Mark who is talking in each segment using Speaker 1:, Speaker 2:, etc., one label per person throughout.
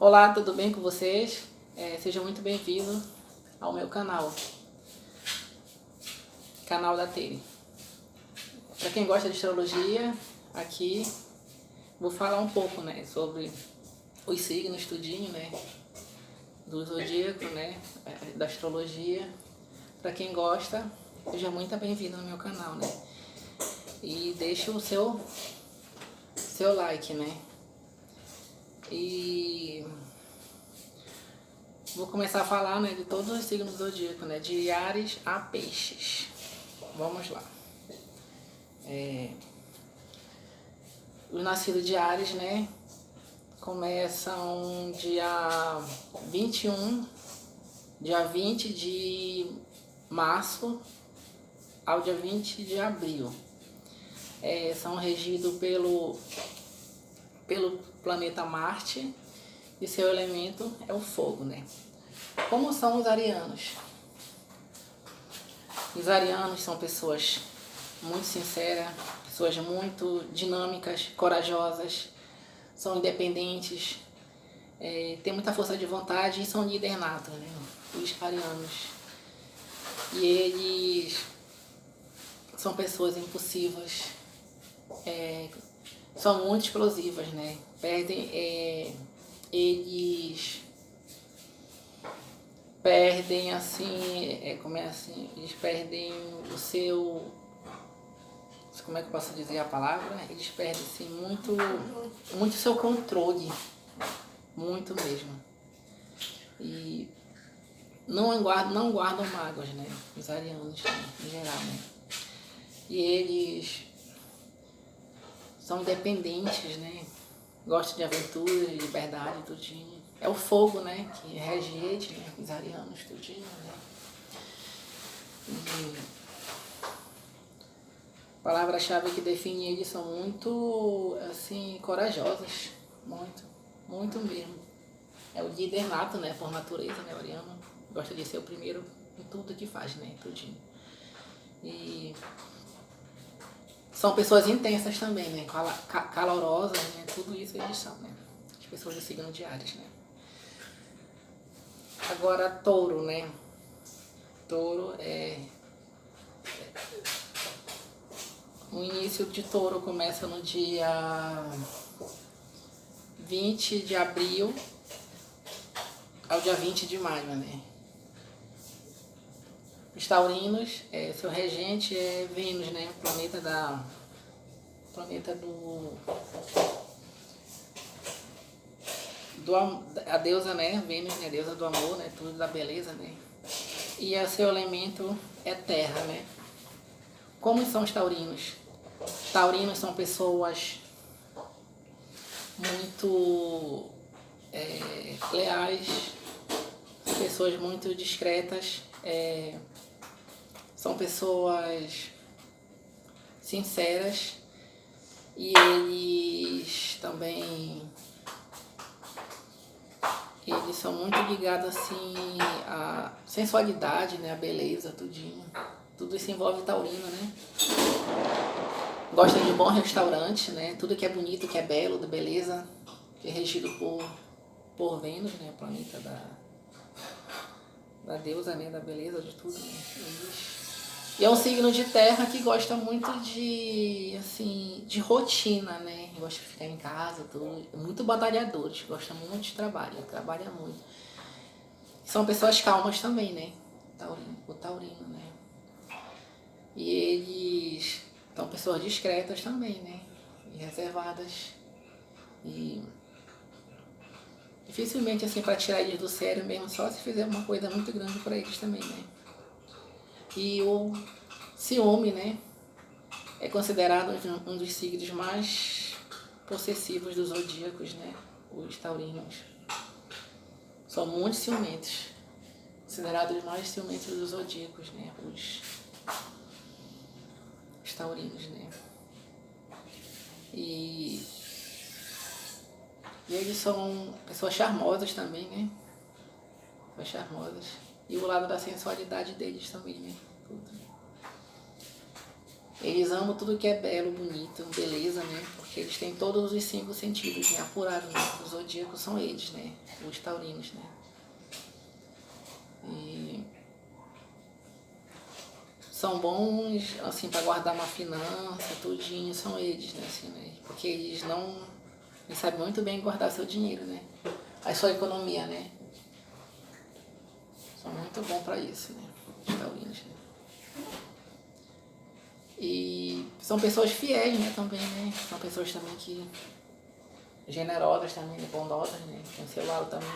Speaker 1: Olá, tudo bem com vocês? Seja muito bem-vindo ao meu canal da Tere. Para quem gosta de astrologia, aqui vou falar um pouco, né, sobre os signos, tudinho, né, do zodíaco, né, da astrologia. Para quem gosta, seja muito bem-vindo no meu canal, né, e deixe o seu like, né. E vou começar a falar, né, de todos os signos do zodíaco, né, de Áries a Peixes. Vamos lá. Os nascidos de Áries, né, começam dia 20 de março ao dia 20 de abril. São regidos pelo planeta Marte e seu elemento é o fogo, né? Como são os arianos? Os arianos são pessoas muito sinceras, pessoas muito dinâmicas, corajosas, são independentes, têm muita força de vontade e são líder nato, né? Os arianos. E eles são pessoas impulsivas, são muito explosivas, né? Eles perdem assim, eles perdem o seu, como é que eu posso dizer a palavra? Eles perdem assim, muito seu controle, muito mesmo. E não guardam mágoas, né? Os arianos, né? Em geral, né? E eles são independentes, né? Gostam de aventura, de liberdade, tudinho. É o fogo, né? Que rege eles, né? Os arianos, tudinho, né? E a palavra-chave que define eles são muito, assim, corajosos. Muito mesmo. É o líder nato, né? Por natureza, né? O ariano gosta de ser o primeiro em tudo que faz, né? Tudinho. E são pessoas intensas também, né? Calorosas, né? Tudo isso eles são, né? As pessoas do signo de Áries, né? Agora, touro, né? Touro o início de touro começa no dia 20 de abril ao dia 20 de maio, né? Os taurinos, seu regente é Vênus, né? A deusa, né? Vênus, né? Deusa do amor, né? Tudo da beleza, né? E o seu elemento é terra, né? Como são os taurinos? Taurinos são pessoas muito leais, pessoas muito discretas, são pessoas sinceras e eles também são muito ligados assim à sensualidade, né, à beleza, tudinho. Tudo isso envolve taurino, né? Gosta de bom restaurante, né? Tudo que é bonito, que é belo, da beleza, que é regido por Vênus, né? O planeta da deusa, né? Da beleza, de tudo, né? E é um signo de terra que gosta muito de rotina, né? Gosta de ficar em casa, tudo. Muito batalhadores, gosta muito de trabalho, trabalha muito. São pessoas calmas também, né? O taurino, né? E eles são pessoas discretas também, né? E reservadas. E dificilmente, assim, para tirar eles do sério mesmo, só se fizer uma coisa muito grande para eles também, né? E o ciúme, né? É considerado um dos signos mais possessivos dos zodíacos, né? Os taurinos. São muito ciumentos. Considerados os mais ciumentos dos zodíacos, né? Os taurinos, né? E eles são pessoas charmosas também, né? Pessoas charmosas. E o lado da sensualidade deles também, né? Tudo. Eles amam tudo que é belo, bonito, beleza, né? Porque eles têm todos os 5 sentidos, né? Apurados, né? Os zodíacos são eles, né? Os taurinos, né? E são bons, assim, para guardar uma finança, tudinho, são eles, né? Assim, né? Porque eles não... Eles sabem muito bem guardar seu dinheiro, né? A sua economia, né? São muito bons para isso, né? Os taurinos, né? E são pessoas fiéis, né, também, né? São pessoas também que... generosas também, né? Bondosas, né? Tem o seu lado também,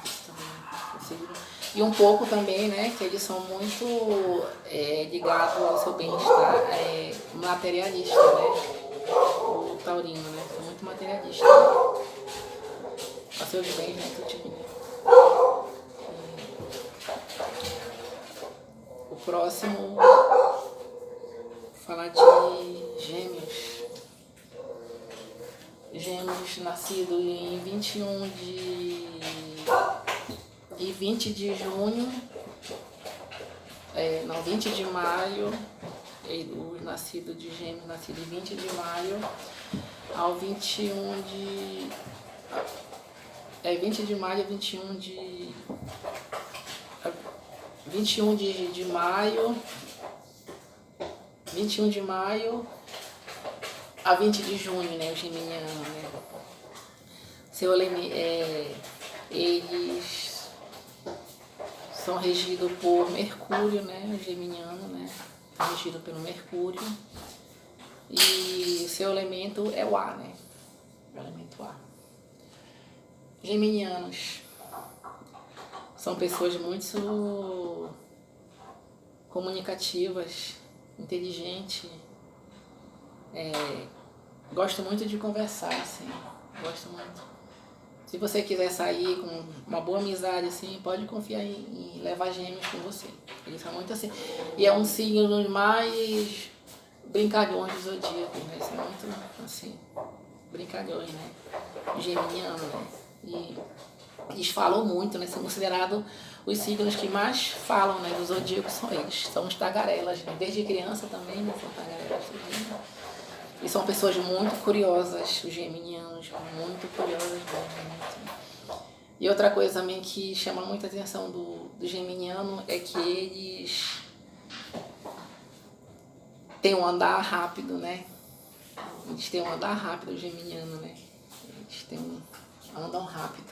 Speaker 1: isso também, e um pouco também, né? Que eles são muito ligados ao seu bem-estar materialista, né? O taurino, né? São muito materialistas, né? Aos seus bens, né? Tudinho, né? O próximo... falar de Gêmeos. Gêmeos nascido em 21 de... e 20 de junho, não, 20 de maio, o nascido de Gêmeos, nascido em 20 de maio ao 21 de... 20 de maio a 21 de... 21 de maio, 21 de maio a 20 de junho, né, o geminiano, né? Eles são regidos por Mercúrio, né, o geminiano, né? É regido pelo Mercúrio. E seu elemento é o ar, né? O elemento ar. Geminianos são pessoas muito comunicativas, inteligentes, gosto muito de conversar, assim, gosto muito. Se você quiser sair com uma boa amizade, assim, pode confiar em levar Gêmeos com você. Eles são muito assim. E é um signo dos mais brincalhões do zodíaco, né? Eles são muito, assim, brincalhões, né? Geminiano, né? E eles falam muito, né? São considerados os signos que mais falam, né, do zodíaco são eles. São os tagarelas, né? Desde criança também, né? São tagarelas. E são pessoas muito curiosas, os geminianos, muito curiosas mesmo. E outra coisa também que chama muita atenção do geminiano é que eles têm um andar rápido, né? Eles têm um andar rápido, o geminiano, né? Eles andam rápido.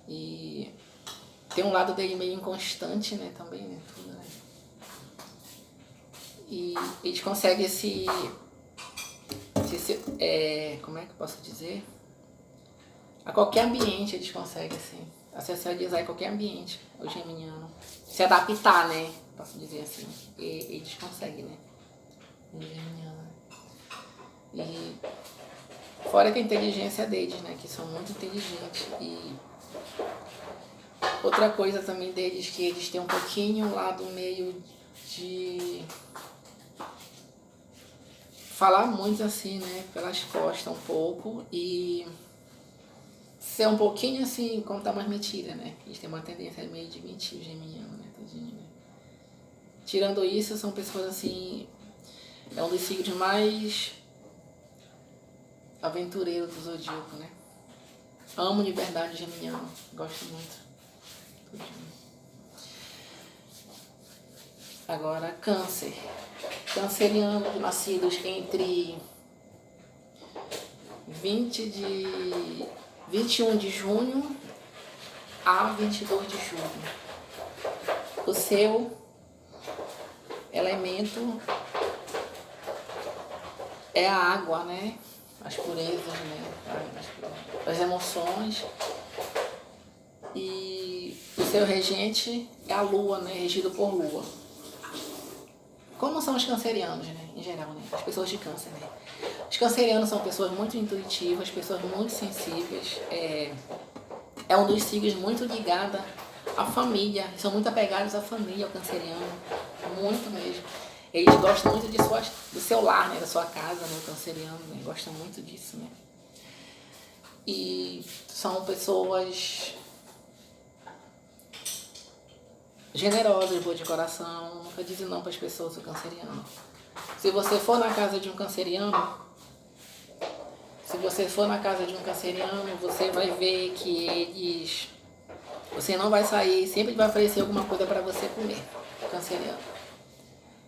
Speaker 1: E tem um lado dele meio inconstante, né? Também, né? Tudo, né? E eles conseguem como é que eu posso dizer? A qualquer ambiente eles conseguem, assim, se socializar em qualquer ambiente, o geminiano. Se adaptar, né? Posso dizer assim. E eles conseguem, né? O geminiano. E fora que a inteligência deles, né? Que são muito inteligentes. E outra coisa também deles, que eles têm um pouquinho lá do meio de... falar muito assim, né, pelas costas um pouco e ser um pouquinho assim, contar umas mentiras, né? Eles têm uma tendência meio de mentir, o geminiano, né, tadinho, né? Tirando isso, são pessoas assim, é um dos signos mais aventureiros do zodíaco, né? Amo de verdade o geminiano, gosto muito. Tadinho. Agora, Câncer. Cancerianos nascidos entre 21 de junho a 22 de julho. O seu elemento é a água, né? As purezas, né? As emoções. E o seu regente é a lua, né? Regido por lua. Como são os cancerianos, né? Em geral, né? As pessoas de câncer, né? Os cancerianos são pessoas muito intuitivas, pessoas muito sensíveis. É um dos signos muito ligado à família. São muito apegados à família, ao canceriano. Muito mesmo. Eles gostam muito do seu lar, né? Da sua casa, né? O canceriano, né? Gosta muito disso, né? E são pessoas generosas, boas de coração, nunca dizem não para as pessoas, o canceriano. Se você for na casa de um canceriano, você vai ver que eles... Você não vai sair, sempre vai oferecer alguma coisa para você comer, canceriano.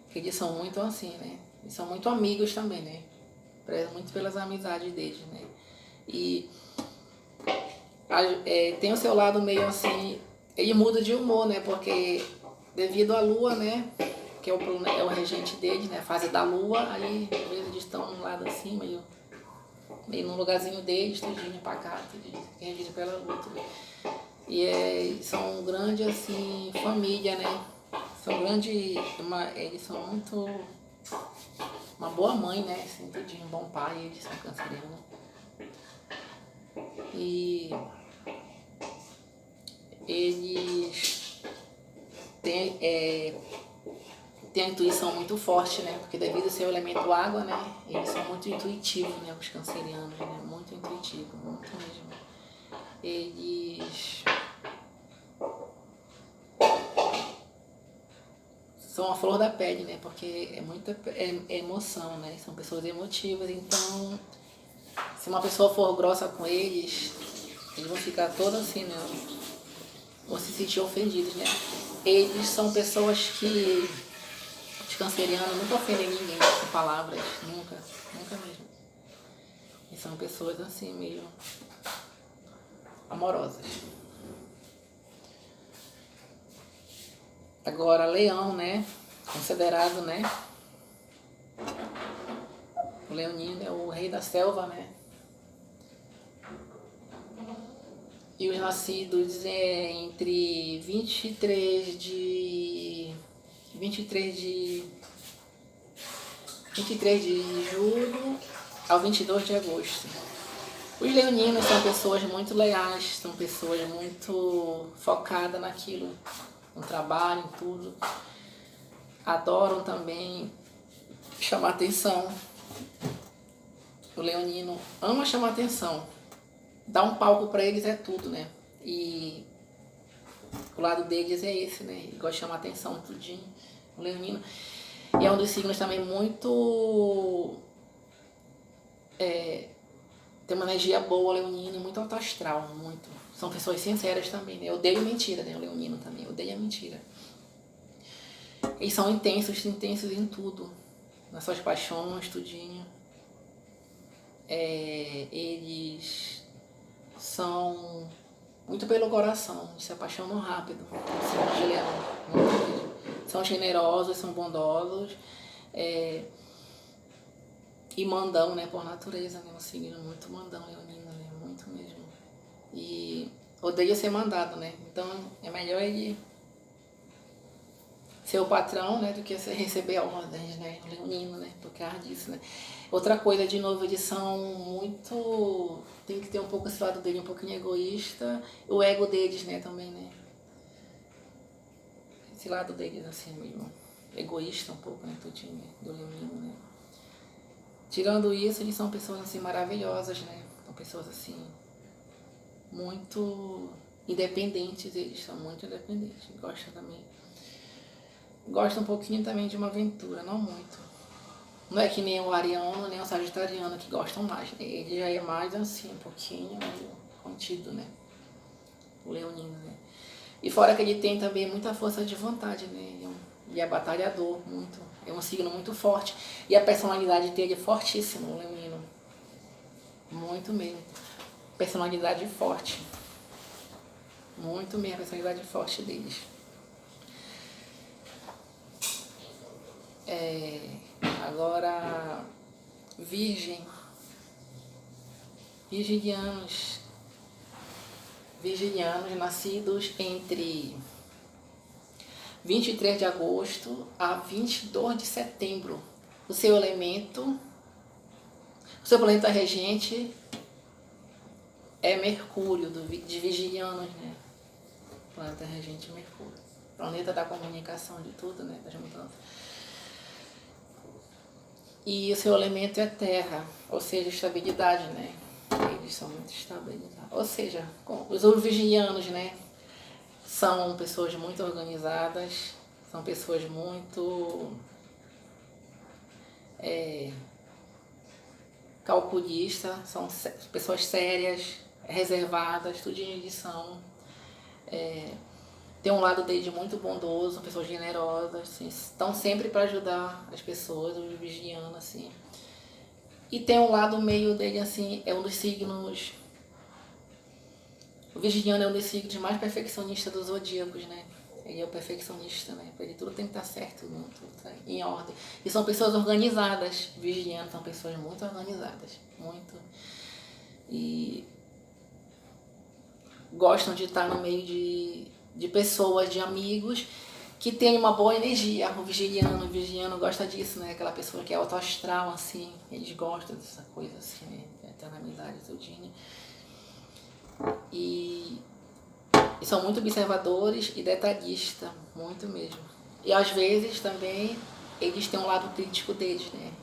Speaker 1: Porque eles são muito assim, né? Eles são muito amigos também, né? Prezam muito pelas amizades deles, né? E tem o seu lado meio assim... Ele muda de humor, né? Porque devido à lua, né? Que é o regente deles, né? A fase da lua, aí às vezes eles estão num lado assim, meio num lugarzinho deles, tudinho pacato, regido pela lua, tudo. E são grande assim, família, né? São grande, eles são muito... Uma boa mãe, né? Assim, tudinho, um bom pai, eles são cancerianos. E eles têm a intuição muito forte, né? Porque devido ao seu elemento água, né? Eles são muito intuitivos, né? Os cancerianos, né? Muito intuitivos, muito mesmo. Eles são a flor da pele, né? Porque é muita emoção, né? São pessoas emotivas, então se uma pessoa for grossa com eles vão ficar todos assim, né? Vão se sentir ofendidos, né? Eles são pessoas que... Os cancerianos nunca ofendem ninguém com palavras, nunca mesmo. E são pessoas assim, meio amorosas. Agora, leão, né? Considerado, né? O leonino é o rei da selva, né? E os nascidos entre 23 de julho ao 22 de agosto. Os leoninos são pessoas muito leais, são pessoas muito focadas naquilo, no trabalho, em tudo. Adoram também chamar atenção. O leonino ama chamar atenção. Dar um palco para eles é tudo, né? E o lado deles é esse, né? Ele gosta de chamar atenção, tudinho. O leonino. E é um dos signos também muito... tem uma energia boa, o leonino, muito alto astral, muito. São pessoas sinceras também, né? Eu odeio mentira, né? O leonino também, odeia mentira. Eles são intensos em tudo. Nas suas paixões, tudinho. Eles são muito pelo coração, se apaixonam rápido. São de leão, são generosos, são bondosos. E mandão, né, por natureza, né, um signo muito mandão, leonino, né, muito mesmo. E odeia ser mandado, né, então é melhor ele ser o patrão, né, do que receber ordens, né, leonino, né, por causa disso, né. Outra coisa, de novo, eles são muito... Tem que ter um pouco esse lado dele, um pouquinho egoísta, o ego deles, né, também, né. Esse lado deles, assim, meio egoísta um pouco, né, tudinho, né, do leonino, né. Tirando isso, eles são pessoas assim maravilhosas, né? São pessoas assim muito independentes, eles são muito independentes. Gostam um pouquinho também de uma aventura, não muito. Não é que nem o ariano, nem o sagitariano que gostam mais, né? Ele já é mais assim, um pouquinho meio contido, né? O leonino, né? E fora que ele tem também muita força de vontade, né? Ele é batalhador, muito. É um signo muito forte. E a personalidade dele é fortíssima, o leonino. Muito mesmo. Personalidade forte. Muito mesmo, a personalidade forte deles. Agora, virgem. Virginianos nascidos entre 23 de agosto a 22 de setembro. O seu elemento, o seu planeta regente é Mercúrio, de Virginianos, né? Planeta regente é Mercúrio. Planeta da comunicação, de tudo, né? Das mudanças. E o seu elemento é terra, ou seja, estabilidade, né? Eles são muito estabilizados. Ou seja, os virginianos, né? São pessoas muito organizadas, são pessoas muito calculista, são pessoas sérias, reservadas, tudinho de são. Tem um lado dele de muito bondoso, pessoas generosas, assim, estão sempre para ajudar as pessoas, os virginianos, assim. E tem um lado meio dele, assim, é um dos signos. O virginiano é um dos signos mais perfeccionistas dos zodíacos, né? Ele é o perfeccionista, né? Para ele tudo tem que estar certo, tudo tá em ordem. E são pessoas organizadas. Virginianos são pessoas muito organizadas, muito. E gostam de estar no meio de pessoas, de amigos que tem uma boa energia. O virginiano gosta disso, né? Aquela pessoa que é autoastral, assim, eles gostam dessa coisa, assim, né? Até na amizade, tudinho. E são muito observadores e detalhistas, muito mesmo. E às vezes também eles têm um lado crítico deles, né?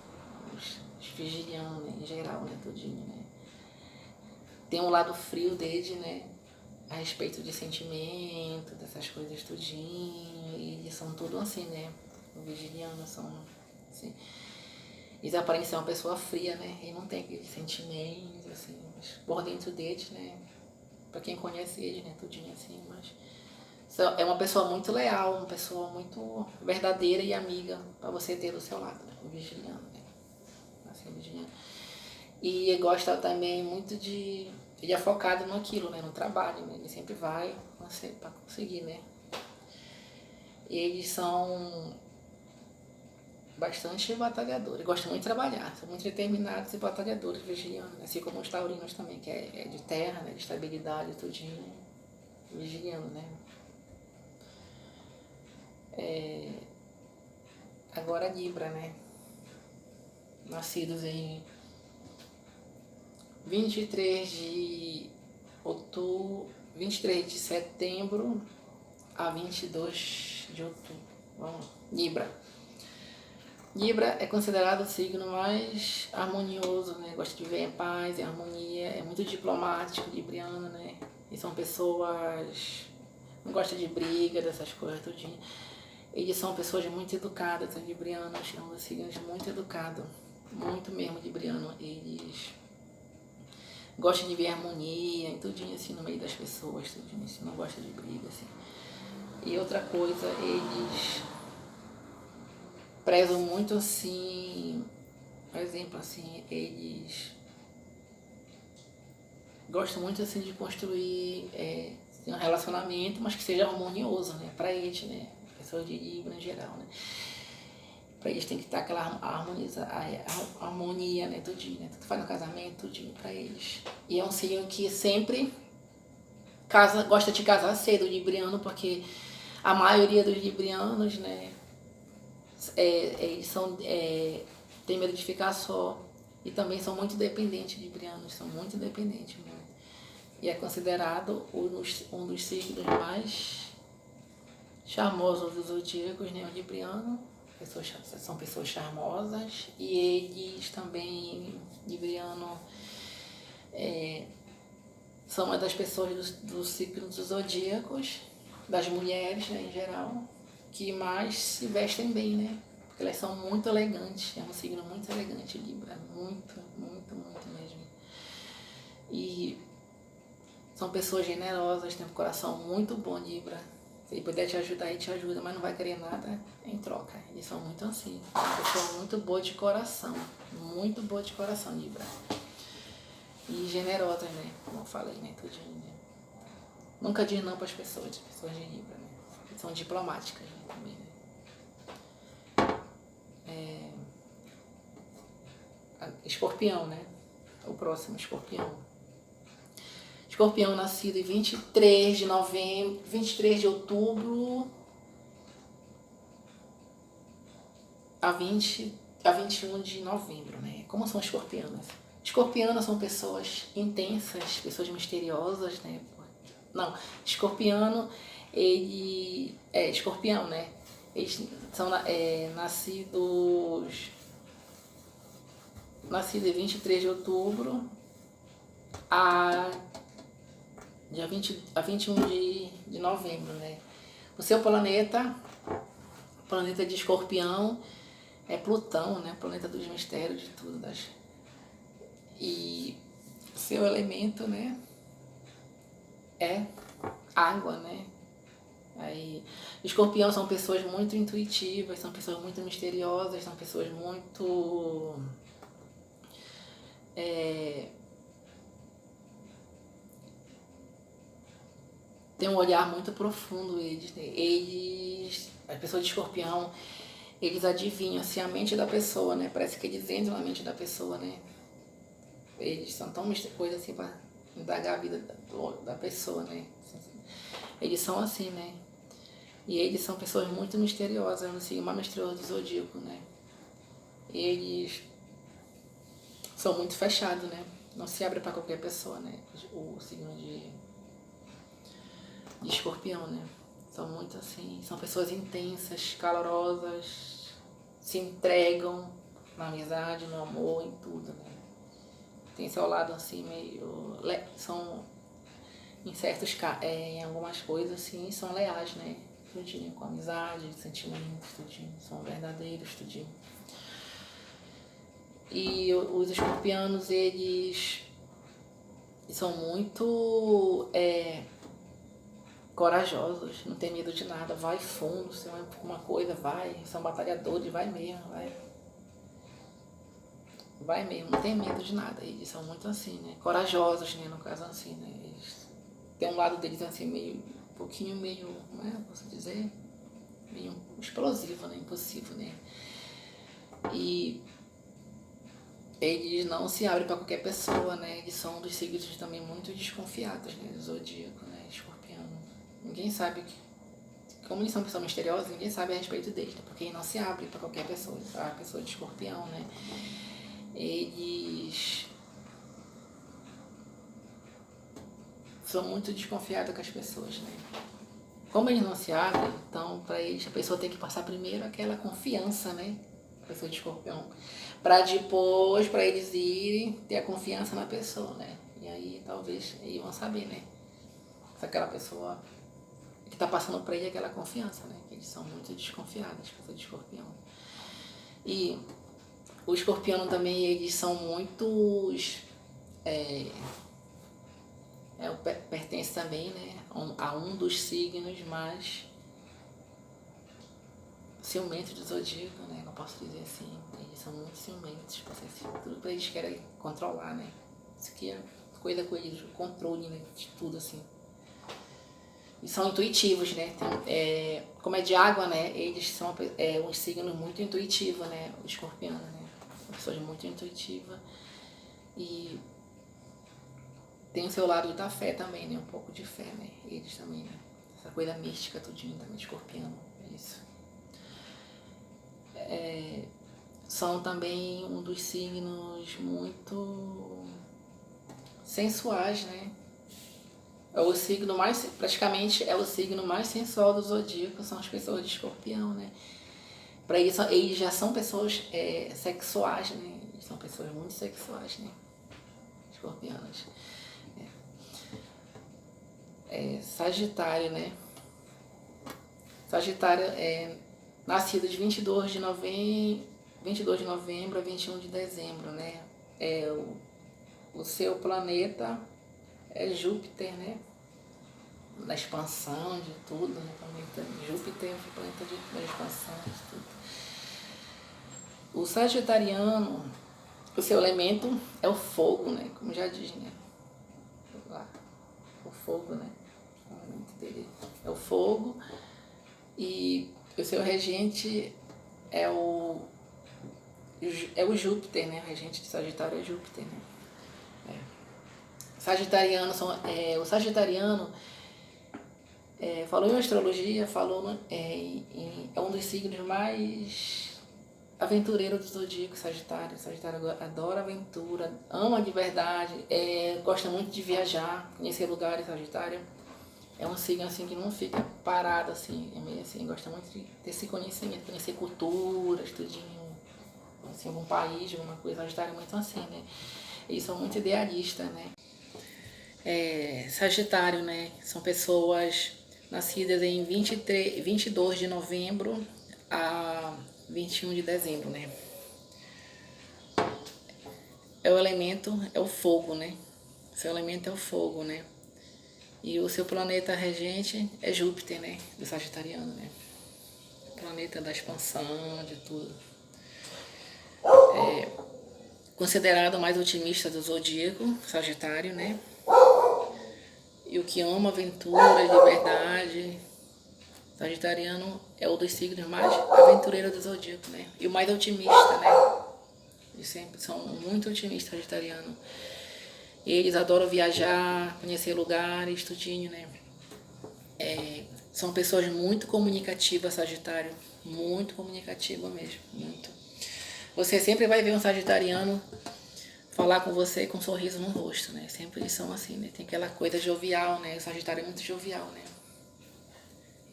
Speaker 1: Os virginianos, né? Em geral, né? Tudinho, né? Tem um lado frio deles, né? A respeito de sentimento, dessas coisas tudinho, e eles são tudo assim, né? Os virginianos são assim. Eles aparecem ser uma pessoa fria, né? E não tem aqueles sentimentos, assim, mas por dentro deles, né? Pra quem conhece eles, né? Tudinho assim, mas é uma pessoa muito leal, uma pessoa muito verdadeira e amiga pra você ter do seu lado, né? O virginiano, né? Assim, o virginiano. E ele gosta também muito de... Ele é focado naquilo, né? No trabalho, né? Ele sempre vai para conseguir, né? E eles são bastante batalhadores, gostam muito de trabalhar, são muito determinados e batalhadores virginianos, né? Assim como os taurinos também, que é de terra, né? De estabilidade, tudinho, virginiano, né? Agora Libra, né? Nascidos em 23 de outubro, 23 de setembro a 22 de outubro. Vamos, Libra. Libra é considerado o signo mais harmonioso, né? Gosta de viver em paz, em harmonia, é muito diplomático, libriano, né? E são pessoas... não gostam de briga, dessas coisas, tudinho. Eles são pessoas muito educadas, os librianos, são signos muito educados, muito mesmo libriano. Eles gostam de ver harmonia e tudinho assim no meio das pessoas, tudinho assim, não gostam de briga, assim. E outra coisa, eles prezam muito assim, por exemplo, assim, eles gostam muito assim de construir um relacionamento, mas que seja harmonioso, né, pra eles, né, pessoas de Libra em geral, né. Pra eles tem que estar aquela harmonia, né, tudinho, né, tudo faz no casamento, tudinho pra eles. E é um signo que sempre gosta de casar cedo, o libriano, porque a maioria dos librianos, né, eles são, tem medo de ficar só. E também são muito dependentes, librianos, são muito dependentes, né? E é considerado um dos signos mais charmosos dos zodíacos, né? O libriano, são pessoas charmosas, e eles também, libriano, são uma das pessoas dos signos dos zodíacos, das mulheres, né, em geral, que mais se vestem bem, né? Porque elas são muito elegantes, é um signo muito elegante, Libra, muito, muito, muito mesmo. E são pessoas generosas, têm um coração muito bom, Libra. Se ele puder te ajudar, ele te ajuda, mas não vai querer nada em troca. Eles são muito assim, uma pessoa muito boa de coração, muito boa de coração, Libra. E generosas, né? Como eu falei, né? Tudinho, né? Nunca diz não para as pessoas de Libra, né? São diplomáticas, né? Também, né? Escorpião, né? O próximo, Escorpião. Escorpião nascido em 23 de novembro, 23 de outubro a 21 de novembro, né? Como são escorpianas? Escorpianas são pessoas intensas, pessoas misteriosas, né? Não, escorpiano, ele é escorpião, né? Eles são nascidos em 23 de outubro a 21 de novembro, né? O seu planeta de escorpião, é Plutão, né? Planeta dos mistérios, de tudo. E seu elemento, né? É água, né? Aí, Escorpião são pessoas muito intuitivas, são pessoas muito misteriosas, são pessoas muito... tem um olhar muito profundo eles, né? As pessoas de Escorpião, eles adivinham assim, a mente da pessoa, né? Parece que eles entram na mente da pessoa, né? Eles são tão coisa assim para indagar a vida da pessoa, né? Eles são assim, né? E eles são pessoas muito misteriosas, assim, uma misteriosa do zodíaco, né? Eles são muito fechados, né? Não se abre para qualquer pessoa, né? O signo de Escorpião, né? São muito assim, são pessoas intensas, calorosas, se entregam na amizade, no amor, em tudo, né? Tem seu lado assim meio... são em algumas coisas assim, são leais, né? Tudinho, com amizade, sentimentos, tudinho, são verdadeiros, tudinho. E os escorpianos, eles são muito corajosos, não tem medo de nada, vai fundo, se é uma coisa, vai, são batalhadores, vai mesmo, vai mesmo, não tem medo de nada, eles são muito assim, né, corajosos, né, no caso assim, né, eles tem um lado deles assim, meio, um pouquinho meio, como é, posso dizer, meio explosivo, né, impulsivo, né, e eles não se abrem para qualquer pessoa, né, eles são dos signos também muito desconfiados, né, do zodíaco, né, escorpião. Ninguém sabe como eles são pessoas misteriosas, ninguém sabe a respeito deles, né? Porque não se abre para qualquer pessoa, a pessoa de escorpião, né? Eles são muito desconfiados com as pessoas, né? Como eles não se abrem, então para eles a pessoa tem que passar primeiro aquela confiança, né? A pessoa de escorpião. Para depois, para eles irem ter a confiança na pessoa, né? E aí talvez eles vão saber, né? Se aquela pessoa que está passando para ele aquela confiança, né? Eles são muito desconfiados, as pessoas de escorpião. E o escorpião também, eles são muitos... pertence também, né? A um dos signos mais ciumentos do zodíaco, né? Eu posso dizer assim. Eles são muito ciumentos, tudo para eles querem controlar, né? Isso aqui é coisa com eles, o controle, né? De tudo, assim. E são intuitivos, né? Como é de água, né? Eles são um signo muito intuitivo, né? O escorpião, né? São pessoas muito intuitivas. E tem o seu lado da fé também, né? Um pouco de fé, né? Eles também, né? Essa coisa mística, tudinho também, escorpião. Isso. São também um dos signos muito sensuais, né? É o signo mais, praticamente é o signo mais sensual do zodíaco, são as pessoas de escorpião, né? Para eles já são pessoas sexuais, né? Eles são pessoas muito sexuais, né? Escorpianas. Sagitário, né? Sagitário é nascido de 22 de novembro a 21 de dezembro, né? O seu planeta é Júpiter, né? Da expansão de tudo, né? Júpiter é o planeta da expansão de tudo. O sagitariano, o seu elemento é o fogo, né? Como já diz, né? Lá, o fogo, né? O elemento dele é o fogo. E o seu regente é o Júpiter, né? O regente de Sagitário é Júpiter, né? O sagitariano falou em astrologia, é um dos signos mais aventureiros do zodíaco, Sagitário. Sagitário adora aventura, ama de verdade, gosta muito de viajar, conhecer lugares. Sagitário é um signo assim que não fica parado, assim, é meio assim, gosta muito de ter esse conhecimento, conhecer culturas, tudinho, assim, algum país, alguma coisa. Sagitário é muito assim, né? Eles são muito idealistas, né? Sagitário, né? São pessoas nascidas em 22 de novembro a 21 de dezembro, né? É o elemento, é o fogo, né? Seu elemento é o fogo, né? E o seu planeta regente é Júpiter, né? Do Sagitariano, né? Planeta da expansão, de tudo. Considerado o mais otimista do zodíaco, Sagitário, né? E o que ama aventura, liberdade. Sagitariano é o dos signos mais aventureiro do zodíaco, né? E o mais otimista, né? Eles sempre são muito otimistas, Sagitariano. Eles adoram viajar, conhecer lugares, tudinho, né? São pessoas muito comunicativas, Sagitário. Muito comunicativa mesmo, muito. Você sempre vai ver um sagitariano falar com você com um sorriso no rosto, né? Sempre eles são assim, né? Tem aquela coisa jovial, né? O Sagitário é muito jovial, né?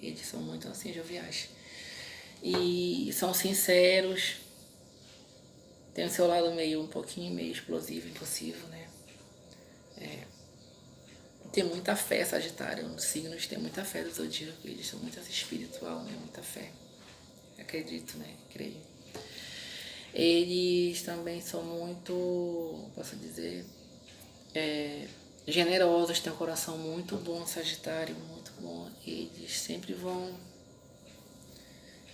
Speaker 1: Eles são muito assim, joviais. E são sinceros. Tem o seu lado meio, um pouquinho meio explosivo, impulsivo, né? Tem muita fé, Sagitário. Os signos têm muita fé do zodíaco. Eles são muito assim, espiritual, né? Muita fé. Acredito, né? Creio. Eles também são muito, posso dizer, generosos, têm um coração muito bom, Sagitário, muito bom. Eles sempre vão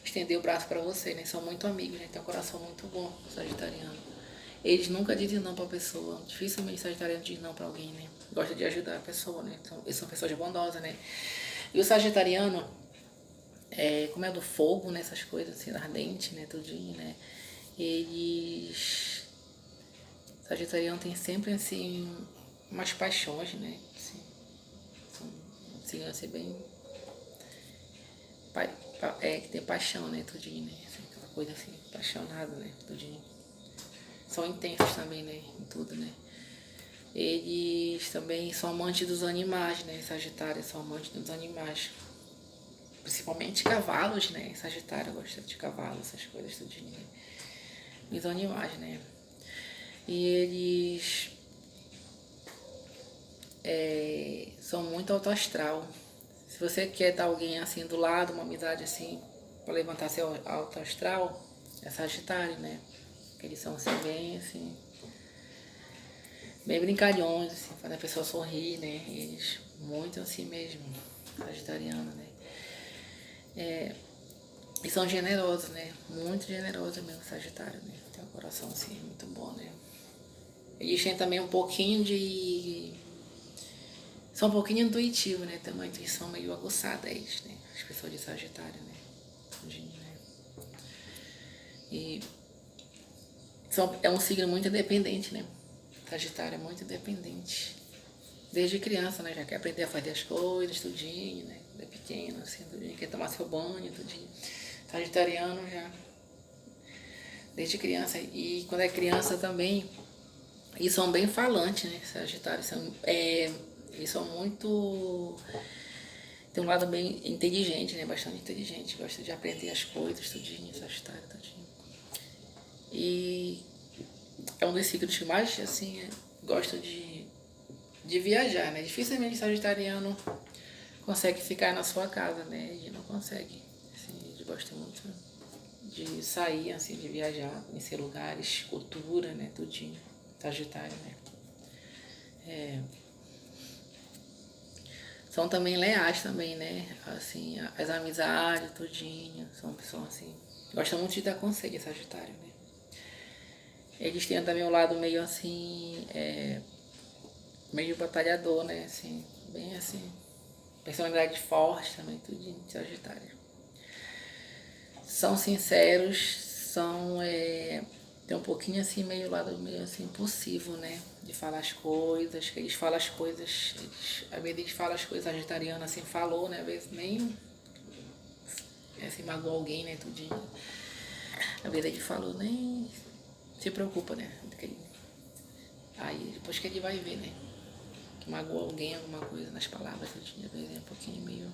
Speaker 1: estender o braço para você, né? São muito amigos, né? Tem um coração muito bom, Sagitariano. Eles nunca dizem não para a pessoa. Dificilmente Sagitariano diz não para alguém, né? Gosta de ajudar a pessoa, né? Então, eles são pessoas bondosas, né? E o Sagitariano, como é do fogo, né? Essas coisas assim, ardente, né? Tudinho, né? Eles... Sagitariano tem sempre, assim, umas paixões, né? Assim, são, assim, bem... que tem paixão, né? Tudinho, né? Assim, aquela coisa assim, apaixonada, né? Tudinho. São intensos também, né? Em tudo, né? Eles também são amantes dos animais, né? Sagitário são amantes dos animais. Principalmente cavalos, né? Sagitário gosta de cavalos, essas coisas, tudinho, né? E os animais, né? E eles são muito alto astral. Se você quer estar alguém assim do lado, uma amizade assim, para levantar seu alto astral, é Sagitário, né? Eles são assim, bem brincalhões, assim, fazem a pessoa sorrir, né? Eles muito assim mesmo, Sagitariano, né? E são generosos, né? Muito generosos mesmo, Sagitário, né? Tem um coração assim muito bom, né? Eles têm também um pouquinho de... São um pouquinho intuitivos, né? Tem uma intuição meio aguçada eles, né? As pessoas de Sagitário, né? E é um signo muito independente, né? Sagitário é muito independente. Desde criança, né? Já quer aprender a fazer as coisas, tudinho, né? De pequeno, assim, tudinho. Quer tomar seu banho, tudinho. Sagitariano já... Desde criança. E quando é criança também... Eles são bem falantes, né? Sagitário. Eles são muito... Tem um lado bem inteligente, né? Bastante inteligente. Gosta de aprender as coisas, tudinho. Sagitário, tudinho. E é um dos signos que mais, assim, gosta de viajar, né? Dificilmente sagitariano consegue ficar na sua casa, né? Ele não consegue. Assim, ele gosta muito de sair, assim, de viajar, conhecer lugares, cultura, né? Tudinho. Sagitário, né? São também leais também, né? Assim, as amizades, tudinho. São pessoas assim... Gostam muito de dar conselho, Sagitário, né? Eles têm também um lado meio assim... meio batalhador, né? Assim, bem assim... Personalidade forte também, tudinho, Sagitário. São sinceros, tem um pouquinho assim, meio lado meio assim, impulsivo, né? De falar as coisas, que eles falam as coisas, às vezes eles falam as coisas, sagitariano assim, falou, né? Às vezes nem assim, magoou alguém, né? Tudinho. Às vezes ele falou, nem se preocupa, né? Aí depois que ele vai ver, né? Que magoou alguém, alguma coisa nas palavras, tudinho, às vezes é um pouquinho meio...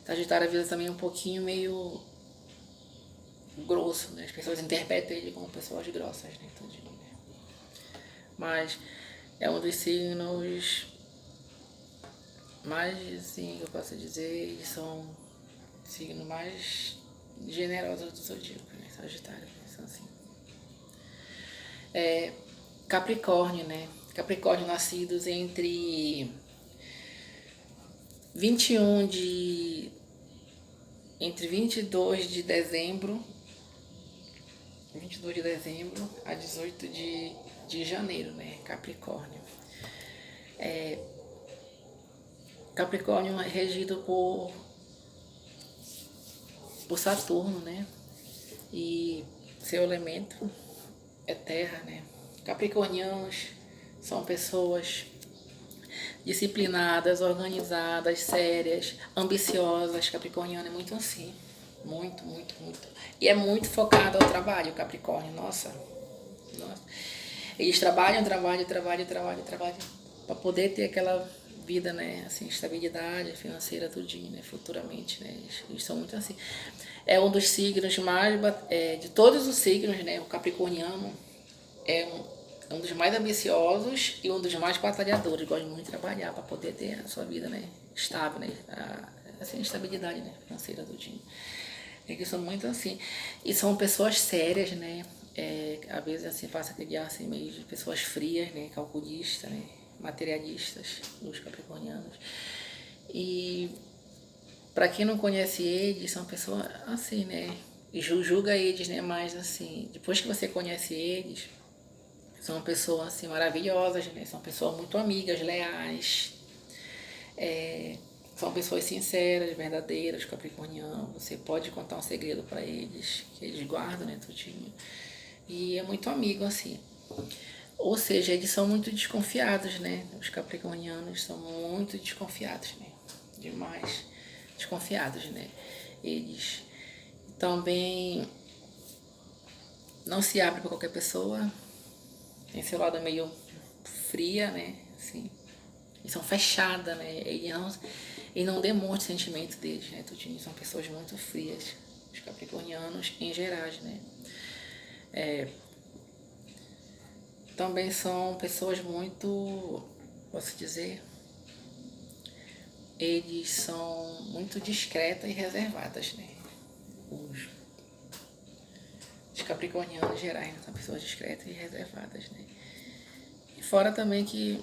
Speaker 1: Sagitário às vezes também é um pouquinho meio grosso, né? As pessoas interpretam ele como pessoas grossas, né? Tudinho, né? Mas é um dos signos mais, assim, eu posso dizer, eles são signos mais generosos do zodíaco, né? Sagitário, são assim. Capricórnio, né? Capricórnio nascidos entre 21 de... Entre 22 de dezembro a 18 de janeiro, né? Capricórnio. Capricórnio é regido por Saturno, né? E seu elemento é terra, né? Capricornianos são pessoas disciplinadas, organizadas, sérias, ambiciosas. Capricorniano é muito assim. Muito, muito, muito. E é muito focado ao trabalho, Capricórnio. Nossa. Eles trabalham para poder ter aquela vida, né? Assim, estabilidade financeira, tudinho, né? Futuramente, né? Eles são muito assim. É um dos signos mais... de todos os signos, né? O capricorniano é um dos mais ambiciosos e um dos mais batalhadores. Gosta muito de trabalhar para poder ter a sua vida, né? Estável, né? Assim, estabilidade, né? Financeira, tudinho. Eles são muito assim. E são pessoas sérias, né? Às vezes assim passa aquele ar assim, meio de pessoas frias, né? Calculistas, né? Materialistas, os capricornianos. E para quem não conhece eles, são pessoas assim, né? E julga eles, né? Mas assim, depois que você conhece eles, são pessoas assim maravilhosas, né? São pessoas muito amigas, leais. São pessoas sinceras, verdadeiras, capricornianos. Você pode contar um segredo para eles, que eles guardam, né, tudinho. E é muito amigo, assim. Ou seja, eles são muito desconfiados, né? Os capricornianos são muito desconfiados, né? Demais desconfiados, né? Eles também não se abrem para qualquer pessoa. Tem seu lado meio fria, né? Assim, e são fechadas, né? E não demonstram sentimento deles, né? Tudinho, são pessoas muito frias, os capricornianos em geral, né? Também são pessoas muito, posso dizer, eles são muito discretas e reservadas, né? Os capricornianos gerais, né? São pessoas discretas e reservadas, né? E fora também que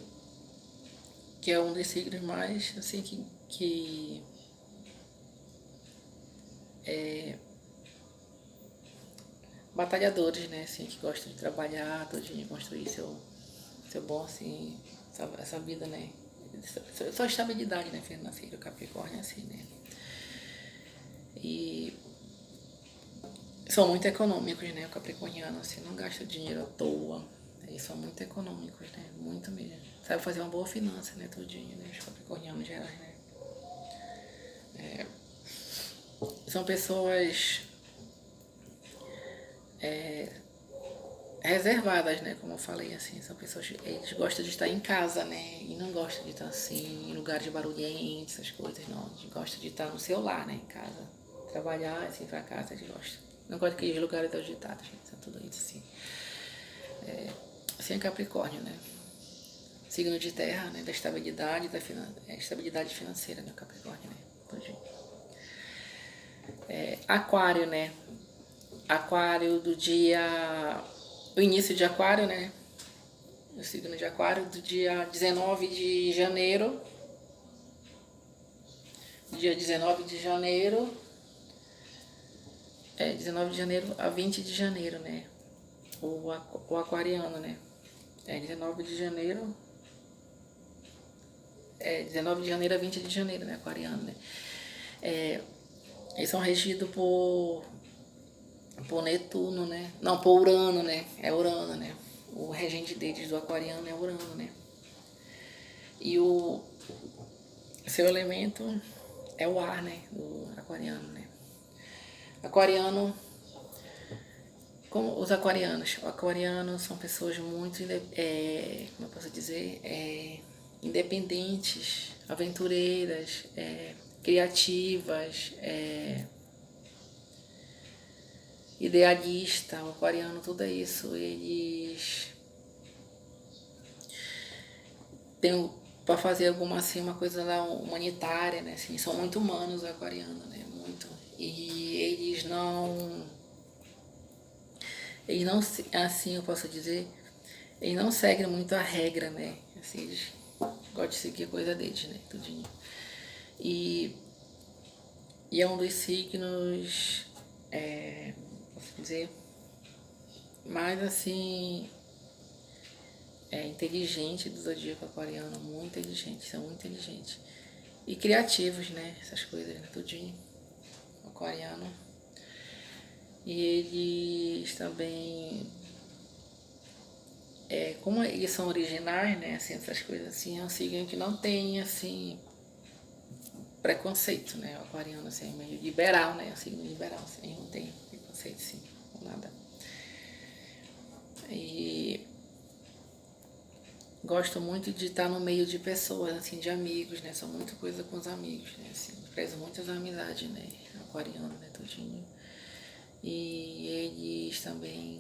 Speaker 1: é um dos signos mais, assim, que batalhadores, né, assim, que gostam de trabalhar, de construir seu bom, assim, essa vida, né, sua estabilidade, né, financeira, o Capricórnio, assim, né, e são muito econômicos, né, o capricorniano, assim, não gasta dinheiro à toa, eles são muito econômicos, né, muito mesmo, sabe fazer uma boa finança, né, tudinho, né, os capricornianos gerais, né. São pessoas reservadas, né? Como eu falei, assim, são pessoas que eles gostam de estar em casa, né? E não gostam de estar assim, em lugares barulhentos, essas coisas, não. Eles gostam de estar no seu lar, né? Em casa. Trabalhar, assim, pra casa, eles gostam. Não gostam daqueles lugares agitados, gente. São tudo isso, assim. Assim é Capricórnio, né? Signo de terra, né? Da estabilidade, estabilidade financeira, né? Capricórnio, né? Aquário, né? Aquário do dia... O início de Aquário, né? O signo de Aquário do dia 19 de janeiro. Dia 19 de janeiro. 19 de janeiro a 20 de janeiro, né? O aquariano, né? 19 de janeiro. 19 de janeiro a 20 de janeiro, né? Aquariano, né? Eles são regidos por Netuno, né? Não, por Urano, né? É Urano, né? O regente deles do aquariano é Urano, né? E o seu elemento é o ar, né? Do aquariano, né? Aquariano, como os aquarianos. Os aquarianos são pessoas muito, como eu posso dizer, independentes, aventureiras, criativas, idealista, o aquariano, tudo isso, eles têm para fazer alguma assim, uma coisa lá humanitária, né, assim, são muito humanos os aquarianos, né, muito, e eles não Eles não, assim eu posso dizer, eles não seguem muito a regra, né? Assim, eles gostam de seguir a coisa deles, né? Tudinho. E é um dos signos, posso dizer, mais assim, inteligente do zodíaco aquariano, muito inteligente, são muito inteligentes. E criativos, né? Essas coisas, né? Tudinho. Aquariano. E eles também, como eles são originais, né? Assim, essas coisas assim, é um signo que não tem, assim, preconceito, né? O aquariano, assim, é meio liberal, né? É um signo liberal, assim, não tem preconceito, assim, com nada. E gosto muito de estar no meio de pessoas, assim, de amigos, né? Sou muita coisa com os amigos, né? Assim, prezo muitas amizades, né? Aquariano, né? Tudinho. E eles também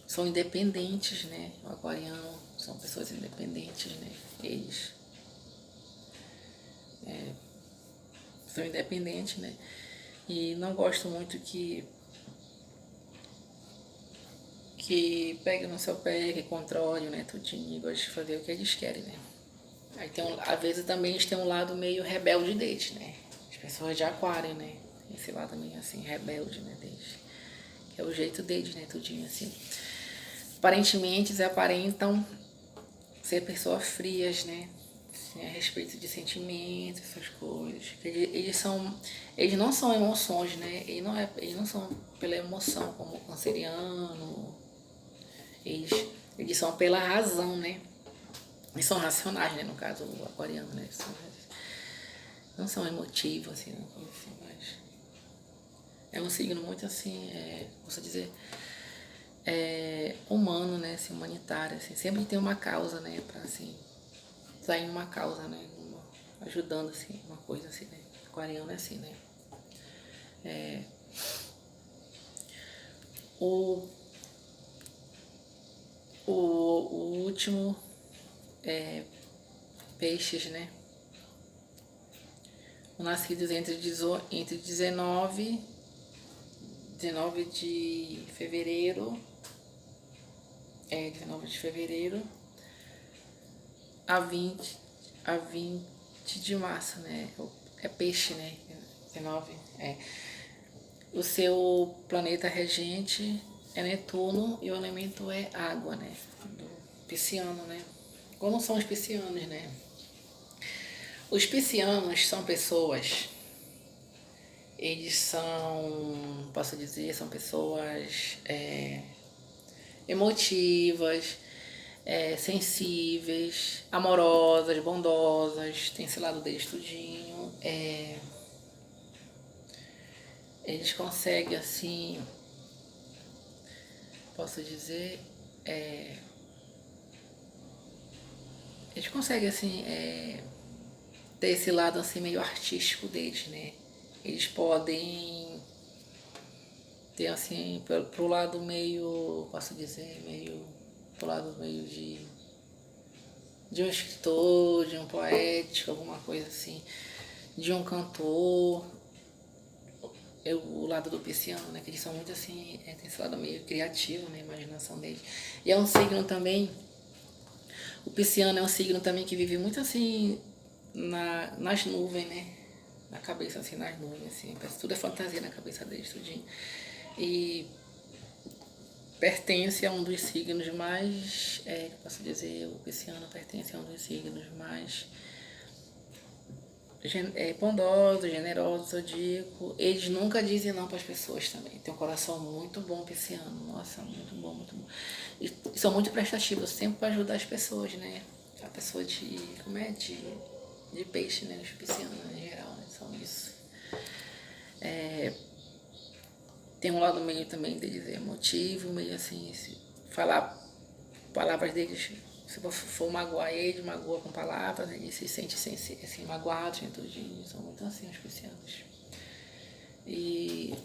Speaker 1: são independentes, né? O aquariano são pessoas independentes, né? Eles são independentes, né? E não gosto muito que pegue no seu pé, que controle, né? Tudinho, e gosta de fazer o que eles querem, né? Aí tem às vezes também eles têm um lado meio rebelde deles, né? As pessoas de aquário, né? Esse lado meio assim, rebelde, né, deles. Que é o jeito deles, né? Tudinho assim. Aparentemente eles aparentam ser pessoas frias, né? Assim, a respeito de sentimentos, essas coisas. Eles não são emoções, né? Eles não são pela emoção, como o canceriano. Eles, eles são pela razão, né? Eles são racionais, né? No caso, o aquariano, né? Não são emotivos, assim, não, assim, mas é um signo muito assim, posso dizer, humano, né? Assim, humanitário, assim. Sempre tem uma causa, né? Pra, assim, sair uma causa, né? Ajudando, assim, uma coisa assim, né? Aquariano é assim, né? O, o último é peixes, né? Nascidos entre 19 de fevereiro, 19 de fevereiro a 20 de março, né? É peixe, né? 19, O seu planeta regente é Netuno e o elemento é água, né? Do pisciano, né? Como são os piscianos, né? Os piscianos são pessoas, eles são, posso dizer, são pessoas emotivas, sensíveis, amorosas, bondosas, tem esse lado deles tudinho. Eles conseguem, assim, posso dizer, eles conseguem, assim, ter esse lado, assim, meio artístico deles, né? Eles podem ter, assim, pro lado meio, posso dizer, pro lado meio de um escritor, de um poético, alguma coisa assim, de um cantor. O lado do pisciano, né? Que eles são muito assim, tem esse lado meio criativo, né? A imaginação deles. E é um signo também, o pisciano é um signo também que vive muito assim nas nuvens, né? Na cabeça, assim, nas nuvens, assim. Parece que tudo é fantasia na cabeça deles, tudinho. E pertence a um dos signos mais, posso dizer, o pisciano pertence a um dos signos mais bondosos, generosos, zodíaco. Eles nunca dizem não para as pessoas também. Tem um coração muito bom, pisciano. Nossa, muito bom, muito bom. E são muito prestativos, sempre para ajudar as pessoas, né? A pessoa de, como é? De peixe, né? Os piscianos em geral, né? São isso. Tem um lado meio também deles emotivo, meio assim, falar palavras deles, se for magoar ele, magoa com palavras, ele se sente assim, magoado, gente, tudinho. São muito assim os piscianos. E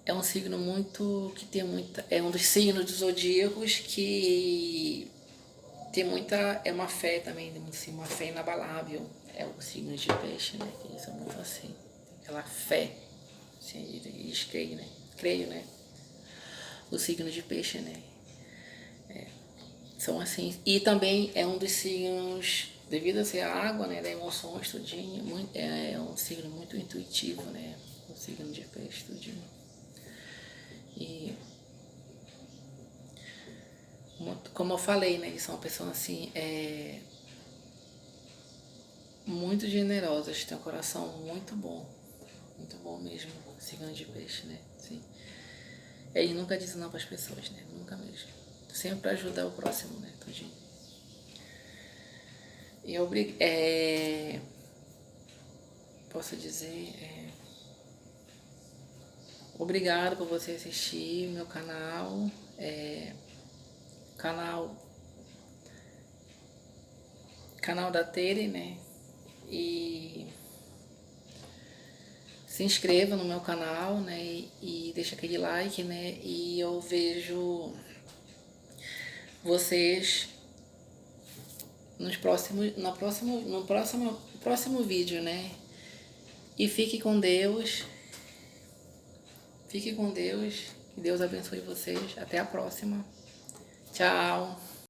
Speaker 1: é um signo muito, que tem muita, é um dos signos dos zodíacos que tem muita, é uma fé também, assim, uma fé inabalável. É o signo de peixe, né, que eles são muito assim, aquela fé, assim, eles creem, né, creio, né? O signo de peixe, né? São assim. E também é um dos signos, devido a ser a água, né? Da emoções, tudinho. É um signo muito intuitivo, né? O signo de peixe, tudinho. E como eu falei, né? Eles são pessoas assim, muito generosas, têm um coração muito bom mesmo, signo de peixe, né? Sim. Ele nunca diz não para as pessoas, né? Nunca mesmo. Sempre para ajudar o próximo, né? Tudinho. E posso dizer, obrigado por você assistir meu canal, canal canal da Tere, né? E se inscreva no meu canal, né? E deixa aquele like, né? E eu vejo vocês no próximo vídeo, né? E fique com Deus. Fique com Deus. Que Deus abençoe vocês. Até a próxima. Tchau.